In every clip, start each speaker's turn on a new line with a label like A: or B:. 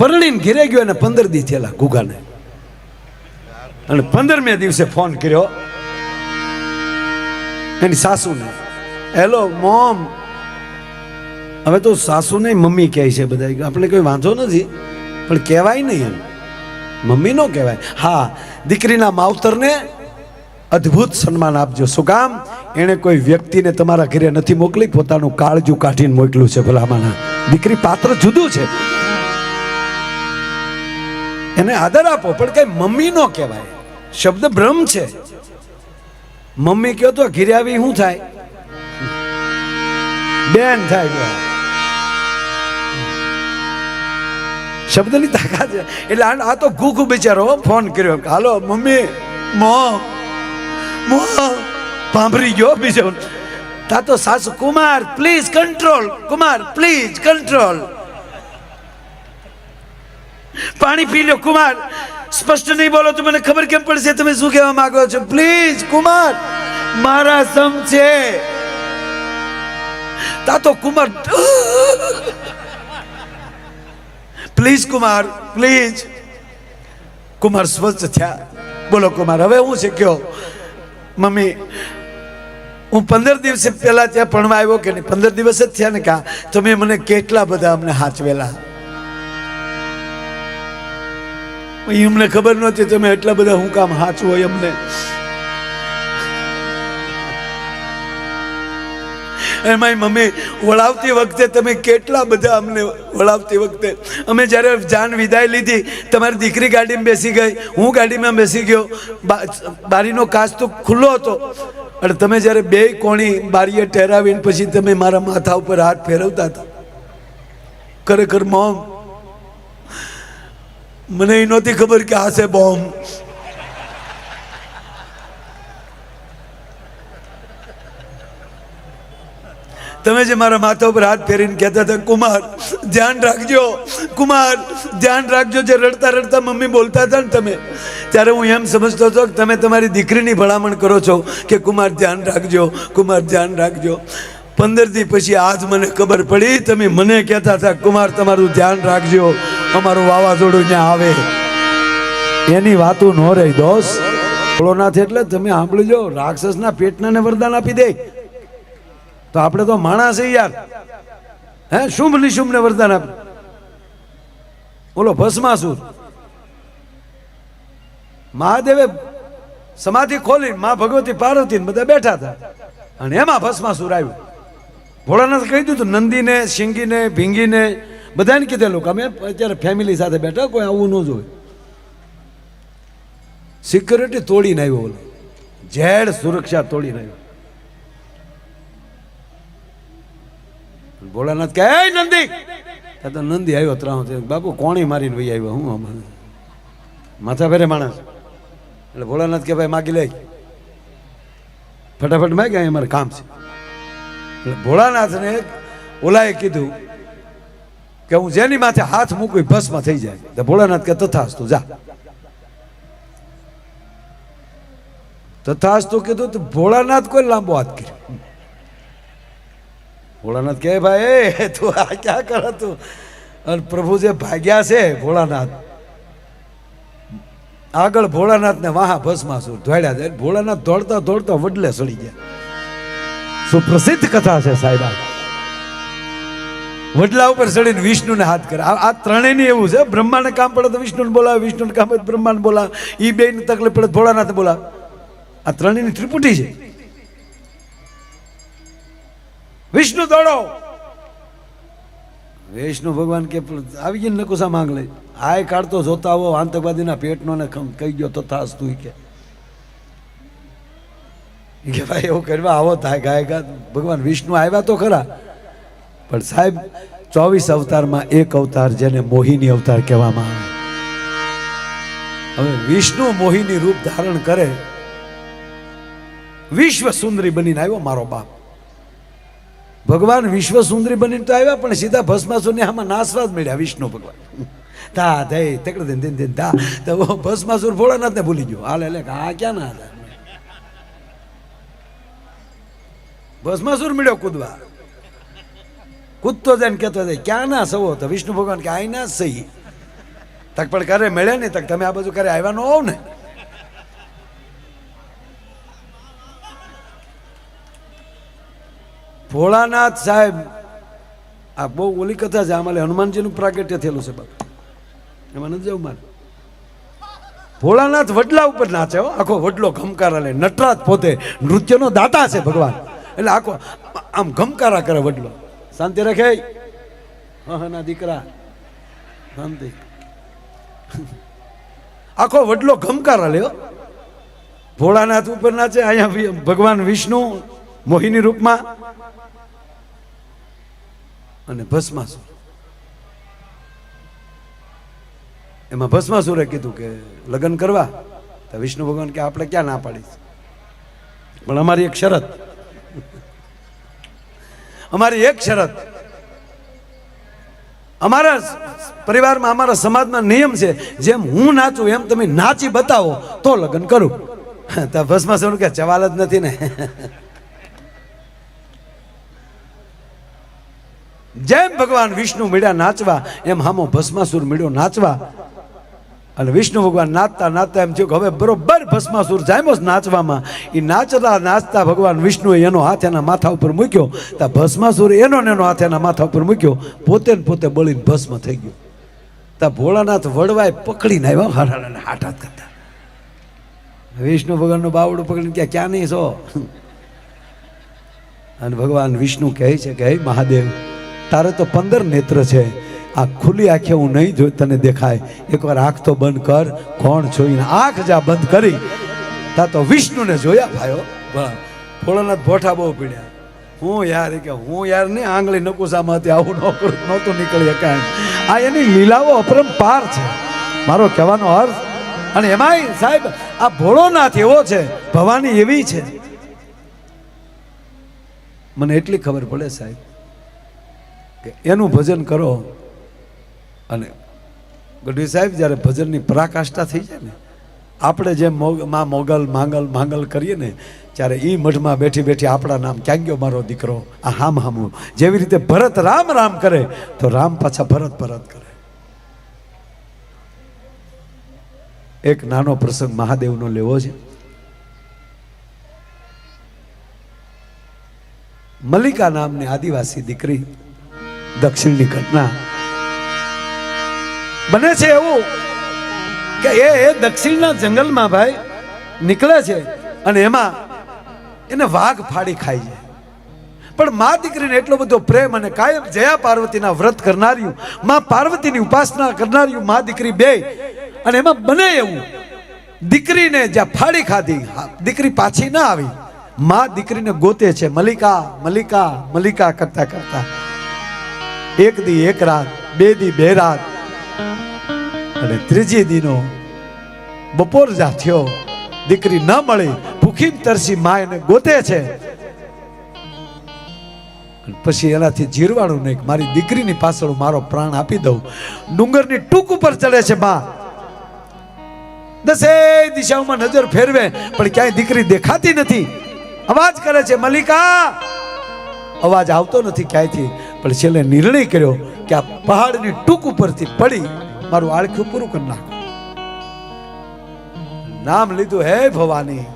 A: પરણીને ઘેરે ગયો અને 15 દી થયેલા ગુગાને. અને 15મે દિવસે ફોન કર્યો એની સાસુને, હેલો મોમ. હવે તો સાસુ નહીં મમ્મી કહે છે બધા, આપણે કોઈ વાંધો નથી પણ કહેવાય નહીં એમ, મમ્મી નો કહેવાય. હા, દીકરીના માવતરને અદ્ભુત સન્માન આપજો. શું કામ? એણે કોઈ વ્યક્તિને તમારા ઘરે નથી મોકલી, પોતાનું કાળજું કાઢીને મોકલ્યું છે. ભલામાના દીકરી પાત્ર જુદું છે, એને આદર આપો, પણ કઈ મમ્મી નો કહેવાય. શબ્દ બ્રહ્મ છે. મમ્મી કહો તો ઘરે આવી શું થાય? બેન થાય. શબ્દની તાકાત છે. એટલે આ તો ઘૂઘું બિચારો ફોન કર્યો, હાલો મમ્મી, મો પાંભરી ગયો બીજો. તા તો સાસુ, Kumar please control, Kumar please control, પાણી પી લો કુમાર, સ્પષ્ટ નહીં બોલો તો મને ખબર કેમ પડશે તમે શું કહેવા માંગો છો? પ્લીઝ કુમાર, મારા સમ છે. તા તો કુમાર, પ્લીઝ કુમાર પ્લીઝ. કુમાર સ્વચ્છ થયા. બોલો કુમાર, હવે હું છે કયો? મમ્મી, હું 15 દિવસ પહેલા ત્યાં ભણવા આવ્યો કે નહીં, 15 દિવસ જ થયા ને. કા તમે મને કેટલા બધા અમને હાચવેલા, અમને ખબર નહોતી તમે એટલા બધા હું કામ હાચવો અમને. એમાં મમ્મી, વળાવતી વખતે તમે કેટલા બધા અમને વળાવતી વખતે, અમે જ્યારે જાન વિદાય લીધી, તમારી દીકરી ગાડીમાં બેસી ગઈ, હું ગાડીમાં બેસી ગયો, બારીનો કાચ તો ખુલ્લો હતો, અને તમે જ્યારે બે કોણી બારીએ ઠેરાવીને પછી તમે મારા માથા ઉપર હાથ ફેરવતા હતા. ખરેખર મોમ, મને એ નહોતી ખબર કે આ છે બોમ્બ. તમે જે મારા માથા ઉપર હાથ ફેરીને કહેતા હતા, કુમાર ધ્યાન રાખજો, કુમાર ધ્યાન રાખજો, જે રડતા રડતા મમ્મી બોલતા હતા ને તમે, ત્યારે હું એમ સમજતો હતો કે તમે તમારી દીકરીની ભલામણ કરો છો કે કુમાર ધ્યાન રાખજો, કુમાર ધ્યાન રાખજો. 15 દી પછી આજ મને ખબર પડી, તમે મને કહેતા હતા કુમાર તમારું ધ્યાન રાખજો, અમારું વાવાઝોડું ત્યાં આવે. એની વાતું ન રહી દોસ્ત. ભોળોનાથ એટલે તમે સાંભળજો, રાક્ષસના પેટના વરદાન આપી દે. તો આપણે તો માણસ છે યાર. હે, શુંભ નિશુંભ ને વરદાન આપે. બોલો ભસ્માસુર, મહાદેવે સમાધિ ખોલી, માં ભગવતી પાર્વતી બધા બેઠા હતા, અને એમાં ભસ્માસુર આવ્યું. ભોળાનાથ કહી દીધું, નંદીને, શિંગીને, ભીંગીને બધાને કીધેલું કે અમે અત્યારે ફેમિલી સાથે બેઠા, કોઈ આવું ન જોયું. સિક્યોરિટી તોડીને આવ્યો, બોલો જેડ સુરક્ષા તોડીને આવ્યો. ભોળાનાથ કહે, નંદી. તો નંદી આવ્યો ત્રાહ, બાપુ કોણી મારીને વહી આવ્યો, હું માથા ફેરે માણસ. એટલે ભોળાનાથ કે ભાઈ માગી લે, ફટાફટ માગે, અહીં અમારે કામ છે. એટલે ભોળાનાથને ઓલાએ કીધું કે હું જેની માથે હાથ મૂકું ભસ્મ થઈ જાય. તો ભોળાનાથ કે તથાસ્તુ, જા. તથાસ્તુ કીધું તો ભોળાનાથ કોઈ લાંબો હાથ કર્યો. ભોળાનાથ કહે, ભાઈ તું આ ક્યાં કરે તું? અને પ્રભુ જે ભાગ્યા છે ભોળાનાથ, આગળ ભોળાનાથ ને વાહા ભસ્માસુર દોડ્યા જાય. ભોળાનાથ દોડતા દોડતા વડલે સડી ગયા. સુપ્રસિદ્ધ કથા છે સાહેબ. વડલા ઉપર ચડીને વિષ્ણુને હાથ કરે. આ ત્રણેયની એવું છે, બ્રહ્માને કામ પડે તો વિષ્ણુને બોલાવે, વિષ્ણુને કામ પડે બ્રહ્માને બોલાવે, એ બેયને તકલીફ પડે ભોળાનાથ બોલાવે. આ ત્રણેયની ત્રિપુટી છે. વિષ્ણુ દોડો, વિષ્ણુ ભગવાન કે આવી ગઈ નકુસા માંગ લઈ, આય કાઢતો જોતા આવો આતંકવાદીના પેટનો ને કહી ગયો તો થાસ તું કે ભાઈ એવું કરવા આવો થાય ગાયકા. ભગવાન વિષ્ણુ આવ્યા તો ખરા, પણ સાહેબ 24 અવતારમાં એક અવતાર જેને મોહિની અવતાર કહેવામાં આવે. હવે વિષ્ણુ મોહિની રૂપ ધારણ કરે, વિશ્વ સુંદરી બનીને આવ્યો મારો બાપ. ભગવાન વિશ્વ સુંદરી બનીને તો આવ્યા, પણ સીધા ભસ્માસુરને આમાં નાસવાદ મળ્યા. વિષ્ણુ ભગવાન તા દે તકડે દે તા તો ભસ્માસુર ભોળાનાથને ભૂલી ગયો. હાલ એટલે આ ક્યાં ના હતા, ભસ્માસુર મળ્યો કૂદવા. કૂદતો જાય ને કહેતો જાય ક્યાં ના સવો, તો વિષ્ણુ ભગવાન કે આઈ ના સહી. તક પણ ક્યારે મળ્યા નહીં, તક તમે આ બાજુ ક્યારે આવ્યા ન હોવ ને. ભોળાનાથ સાહેબ આ બહુ ઓલી કથા છે, અમારે હનુમાનજીનું પ્રાગટ્ય થયેલું છે બાપા, એમાં નથી જવું મારે. ભોળાનાથ વડલા ઉપર નાચે હો, આખો વડલો ઘમકારા લે. નટરાજ પોતે નૃત્યનો દાતા છે ભગવાન, એટલે આખો આમ ઘમકારા કરે વડલો. શાંતિ રાખે હા ના દીકરા, શાંતિ. આખો વડલો ઘમકારા લ્યો. ભોળાનાથ ઉપર નાચે, અહીંયા ભગવાન વિષ્ણુ મોહિની રૂપમાં અને ભસ્માસુર. એમાં ભસ્માસુરે કીધું કે લગ્ન કરવા, તો વિષ્ણુ ભગવાન કે આપણે ક્યાં ના પાડીશ, પણ અમારી એક શરત, અમારી એક શરત, અમારા પરિવારમાં અમારા સમાજમાં નિયમ છે, જેમ હું નાચું એમ તમે નાચી બતાવો તો લગ્ન કરું. તો ભસ્માસુર કે સવાલ જ નથી ને. જેમ ભગવાન વિષ્ણુ મળ્યા નાચવા, એમ હામો ભસ્માસુર મળ્યો નાચવા. અને વિષ્ણુ ભગવાન નાચતા નાચતા એમ થયું કે હવે બરોબર ભસ્માસુર જામ્યો નાચવામાં. એ નાચતા નાચતા ભગવાન વિષ્ણુએ એનો હાથ એના માથા ઉપર મૂક્યો, તો ભસ્માસુર એનો હાથ એના માથા ઉપર મૂક્યો, પોતે ને પોતે બળીને ભસ્મ થઈ ગયો. તો ભોળાનાથ વડવાય પકડીને આવ્યા, હાથ હાથ કરતા. વિષ્ણુ ભગવાનનું બાવડું પકડીને ક્યાં ક્યાં નહીં છો. અને ભગવાન વિષ્ણુ કહે છે કે હે મહાદેવ, તારે તો 15 નેત્ર છે, આ ખુલ્લી આંખે હું નહીં જોઈ તને દેખાય, એકવાર આંખ તો બંધ કર, કોણ જોઈને આંખ જા બંધ કરી, તા તો વિષ્ણુને જોયા ભાઈઓ. ભોળાનાથ ભોઠા બહુ પીડ્યા. હું યાર કે હું યાર નહીં, આંગળી નકુસામાં હતી, આવું નહોતું નીકળી કાંઈ. આ એની લીલાઓ અપરંપાર છે, મારો કહેવાનો અર્થ. અને એમાંય સાહેબ આ ભોળોનાથ એવો છે, ભવાની એવી છે. મને એટલી ખબર પડે સાહેબ કે એનું ભજન કરો, અને ગઢવી સાહેબ જ્યારે ભજનની પરાકાષ્ઠા થઈ જાય ને, આપણે જેમ માં મોગલ માંગલ માંગલ કરીએ ને, ત્યારે એ મઠમાં બેઠી બેઠી આપણા નામ ક્યાં ગયો મારો દીકરો, આ હામ હામું. જેવી રીતે ભરત રામ રામ કરે, તો રામ પાછા ભરત ભરત કરે. એક નાનો પ્રસંગ મહાદેવનો લેવો છે. મલ્લિકા નામની આદિવાસી દીકરી, દક્ષિણની ઘટના બને છે એવું કે એ દક્ષિણના જંગલમાં ભાઈ નીકળે છે, અને એમાં એને વાઘ ફાડી ખાઈ જાય. પણ મા દીકરીને એટલો બધો પ્રેમ, અને કાયમ જયા પાર્વતીના વ્રત કરનાર્યું, મા પાર્વતીની ઉપાસના કરનાર્યું મા દીકરી બે. અને એમાં બને એવું, દીકરીને જ્યાં ફાડી ખાધી, દીકરી પાછી ના આવી. મા દીકરીને ગોતે છે, મલ્લિકા મલ્લિકા મલ્લિકા કરતા કરતા એક દી એક રાત, બે દી બે રાત, અને ત્રીજી દીનો બપોર જા થયો, દીકરી ન મળી, ભૂખી તરસી મા એને ગોતે છે. પછી એનાથી જીરવાણું નહીં, મારી દીકરીની પાછળ મારો પ્રાણ આપી દઉં. ડુંગરની ટૂંક ઉપર ચડે છે મા, દસે દિશાઓમાં નજર ફેરવે, પણ ક્યાંય દીકરી દેખાતી નથી. અવાજ કરે છે મલ્લિકા, અવાજ આવતો નથી ક્યાંયથી. પણ છેલ્લે નિર્ણય કર્યો કે આ પહાડની ટૂંક ઉપરથી પડી મારું આળખ્યું પૂરું કરી નાખો. નામ લીધું, હે ભવાની,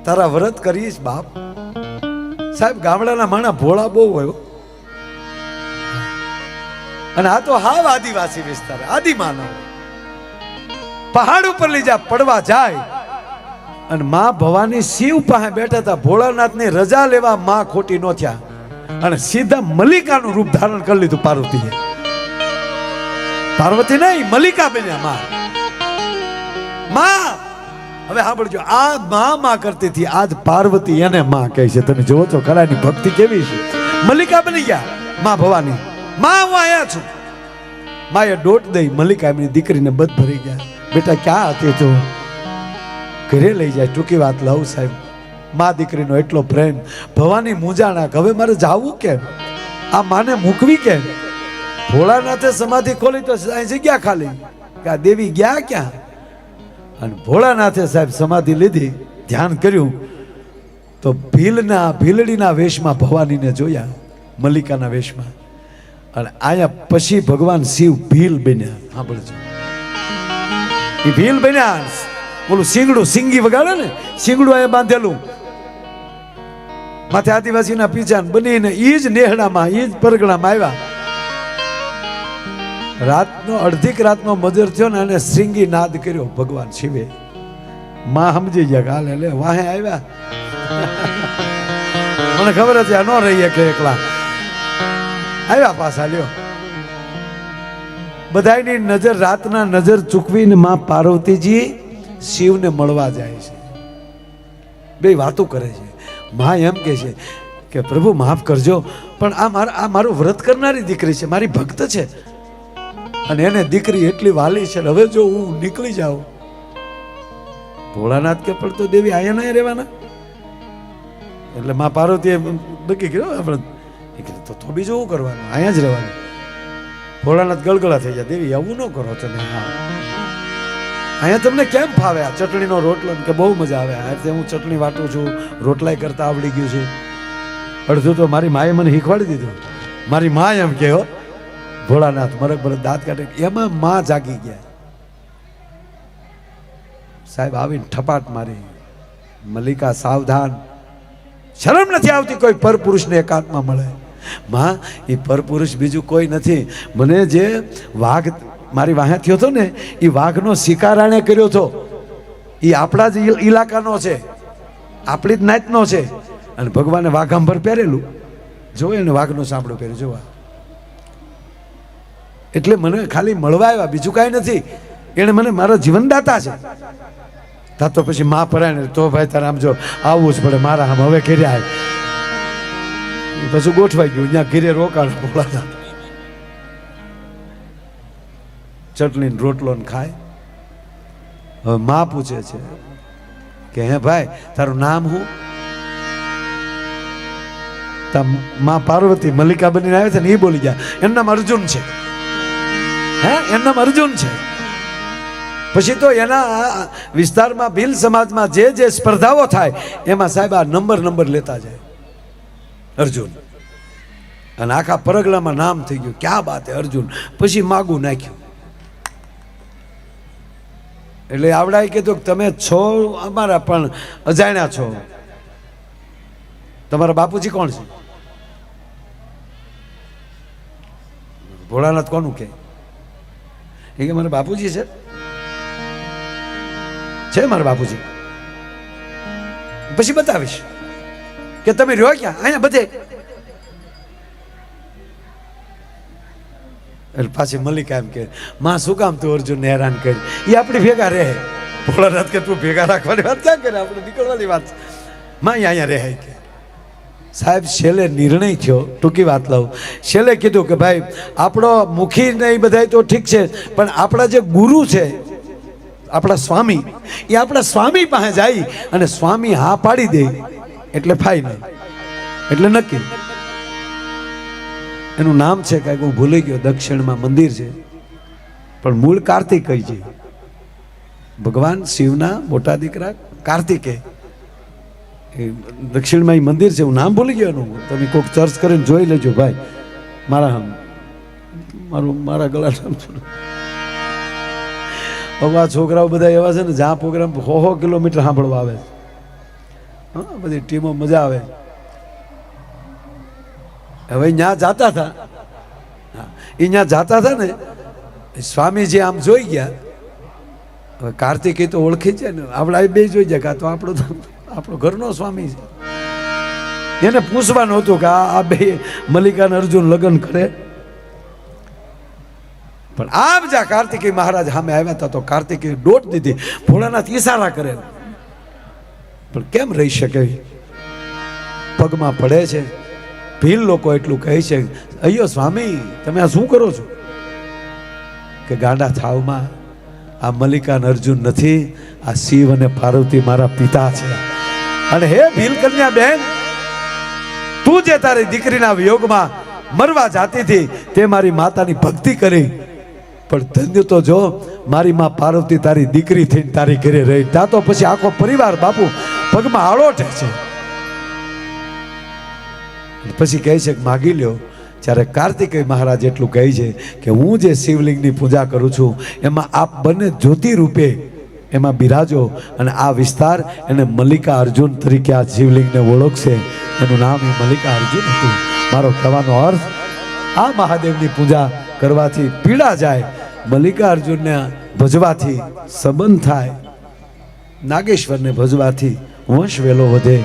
A: તારા વ્રત કરીશ બાપ. સાહેબ ગામડાના માણા ભોળા બહુ હોય, અને આ તો હાવ આદિવાસી વિસ્તાર, આદિમાનવ. પહાડ ઉપર લઈ જા, પડવા જાય. અને માં ભવાની શિવ પાસે બેઠા હતા. ભોળાનાથની રજા લેવા માં ખોટી ન થયા, અને સીધા મલ્લિકાનું રૂપ ધારણ કરી લીધું પાર્વતીએ. પાર્વતી નહીં, મલ્લિકા બન્યા માં. હવે સાંભળજો, આ માં કરતી હતી, આજ પાર્વતી એને માં કહે છે. તમે જોવો છો ખરા એની ભક્તિ કેવી છે. મલ્લિકા બની ગયા માં ભવાની. માં હું અહીંયા છું. માએ દોટ દઈ મલ્લિકા એમની દીકરીને બધ ભરી ગયા. બેટા ક્યાં હતી તું? ઘરે લઈ જાય. ટૂંકી વાત લઉં સાહેબ, મા દીકરીનો એટલો પ્રેમ. ભવાની મૂંઝાણા, હવે મારે જાવું કેમ, આ માને મૂકવી કેમ? ભોળાનાથે સમાધિ ખોલી તો જગ્યા ખાલી, કે આ દેવી ગયા ક્યાં? અને ભોળાનાથે સાહેબ સમાધિ લીધી, ધ્યાન કર્યું, તો ભીલડીના વેશમાં ભવાનીને જોયા, મલ્લિકાના વેશમાં. અને આયા પછી ભગવાન શિવ ભીલ બન્યા. સાંભળજો, એ ભીલ બન્યા. બોલું સિંગડું સિંગી વગાડે ને, સિંગડું અહીંયા બાંધેલું માથે આદિવાસીના પીછાન બનીને ઈ જ નેહડામાં ઈ જ પરગણામાં આવ્યા. રાતનો અડધીક રાતનો મજર થયો ને અને શ્રીંગી નાદ કર્યો ભગવાન શિવે. માં સમજી ગયા કે હાલે લે વાહે આવ્યા. મને ખબર હતી આ ન રહી કે એકલા આવ્યા પાછા લ્યો. બધાની નજર રાતના નજર ચૂકવીને માં પાર્વતીજી શિવને મળવા જાય છે. બે વાતો કરે છે. માં એમ કે છે કે પ્રભુ માફ કરજો, પણ આ મારું વ્રત કરનારી દીકરી છે, મારી ભક્ત છે, અને એને દીકરી એટલી વાલી છે, હવે જો હું નીકળી જાઉં. ભોળાનાથ કે પણ તો દેવી અહીંયા નહીં રહેવાના. એટલે માં પાર્વતીએ નક્કી કર્યું આપણે તો બીજું શું કરવાનું, અહીંયા જ રહેવાનું. ભોળાનાથ ગળગળા થઈ ગયા, દેવી આવું ન કરો તમે, અહીંયા તમને કેમ ફાવે આ ચટણીનો રોટલો? કે બહુ મજા આવે, આ રીતે હું ચટણી વાટું છું, રોટલાય કરતા આવડી ગયું છે. અડધું તો મારી માએ મને શીખવાડી દીધું. મારી મા એમ કે ભોળાનાથ મરક ભરત દાંત કાઢે. એમાં માં જાગી ગયા. સાહેબ આવીને ઠપાટ મારી, મલ્લિકા સાવધાન, શરમ નથી આવતી કોઈ પરપુરુષને એકાંતમાં મળે. માં એ પરપુરુષ બીજું કોઈ નથી. મને જે વાઘ મારી વાહે થયો હતો ને, એ વાઘનો શિકાર આણે કર્યો હતો. એ આપણા જ ઇલાકાનો છે, આપણી જ નાતનો છે, અને ભગવાને વાઘાંબર પહેરેલું જોયે ને વાઘનો સાંભળો પહેર્યો જોવા. એટલે મને ખાલી મળવા આવ્યા, બીજું કાંઈ નથી. એને મને મારા જીવનદાતા છે. તા તો પછી માં પરાયણે તો ભાઈ તારે આમ જો આવવું જ પડે મારા આમ હવે ઘેરે આવે. પછી ગોઠવાઈ ગયું, ત્યાં ઘેરે રોકાણ બોલાતા ચટણી રોટલો ને ખાય. હવે માં પૂછે છે કે હે ભાઈ તારું નામ શું? માં પાર્વતી મલ્લિકા બનીને આવે છે ને એ બોલી ગયા એનું નામ અર્જુન છે. હે એનું નામ અર્જુન છે. પછી તો એના વિસ્તારમાં ભીલ સમાજમાં જે સ્પર્ધાઓ થાય એમાં સાહેબ આ નંબર લેતા જાય અર્જુન. અને આખા પરગલામાં નામ થઈ ગયું, ક્યાં બાત હે અર્જુન. પછી માગું નાખ્યું. એટલે આવડાએ કીધું કે તમે છો અમારા પણ અજાણ્યા છો, તમારા બાપુજી કોણ છે? ભોળાનાથ કોનું કે મારા બાપુજી છે મારા બાપુજી. પછી બતાવીશ કે તમે રહ્યો ક્યાં, અહીંયા બધે. એટલે પાછી મલ્લિકા એમ કે માં શું કામ તું અર્જુનને હેરાન કરી, એ આપણી ભેગા રહે. ભોળાનાથ કે તું ભેગા રાખવાની વાત ક્યાં કરે, આપણે નીકળવાની વાત. માં અહીંયા રહે કે સાહેબ છેલ્લે નિર્ણય થયો. ટૂંકી વાત લઉં, છેલ્લે કીધું કે ભાઈ આપણો મુખી ને એ બધા તો ઠીક છે, પણ આપણા જે ગુરુ છે આપણા સ્વામી, એ આપણા સ્વામી પાસે જાય અને સ્વામી હા પાડી દે એટલે ફાઇનલ, એટલે નક્કી. એનું નામ છે કાંઈક હું ભૂલી ગયો, દક્ષિણમાં મંદિર છે, પણ મૂળ કાર્તિકેય છે. ભગવાન શિવના મોટા દીકરા કાર્તિકે, એ દક્ષિણમાં એ મંદિર છે. હું નામ ભૂલી ગયો એનું, તમે કોઈક સર્ચ કરીને જોઈ લેજો ભાઈ. મારા ગળા નામ હવે આ છોકરાઓ બધા એવા છે ને જ્યાં પ્રોગ્રામ 100 કિલોમીટર સાંભળવા આવે. હા બધી ટીમો મજા આવે. હવે ત્યાં જાતા હતા, એ ત્યાં જાતા હતા ને સ્વામીજી આમ જોઈ ગયા. હવે કાર્તિકેય તો ઓળખી છે ને, આપણે બે જોઈ ગયા કે આ તો આપણો ઘરનો સ્વામી છે. એને પૂછવાનું હતું કે આ બે મલ્લિકા અને અર્જુન લગ્ન કરે. પણ આમ જા કાર્તિકેય મહારાજ સામે આવ્યા હતા તો કાર્તિકેય દોટ દીધી. ભોળાનાથ ઈશારા કરે, પણ કેમ રહી શકે, પગમાં પડે છે. ભીલ લોકો એટલું કહે છે, અయ్యో સ્વામી તમે આ શું કરો છો? કે ગાંડા થાવમાં આ મલ્લિકા અને અર્જુન નથી, આ શિવ અને પાર્વતી મારા પિતા છે. અને હે ભીલ કન્યા બેન, તું જે તારી દીકરીના વિયોગમાં મરવા જાતી હતી તે મારી માતાની ભક્તિ કરી, પણ ધન્ય તો જો મારી માં પાર્વતી તારી દીકરી થઈને તારી ઘરે રહી. ત્યાં તો પછી આખો પરિવાર બાપુ પગમાં આળોટે છે. પછી કહે છે કે માગી લ્યો ત્યારે કાર્તિકેય મહારાજ એટલું કહે છે કે હું જે શિવલિંગની પૂજા કરું છું એમાં આપ બંને જ્યોતિ રૂપે એમાં બિરાજો અને આ વિસ્તાર એને મલ્લિકા અર્જુન તરીકે આ શિવલિંગને ઓળખશે. એનું નામ એ મલ્લિકા અર્જુન હતું. મારો કહેવાનો અર્થ આ મહાદેવની પૂજા કરવાથી પીડા જાય, મલ્લિકા અર્જુનને ભજવાથી સંબંધ થાય, નાગેશ્વરને ભજવાથી વંશ વેલો વધે.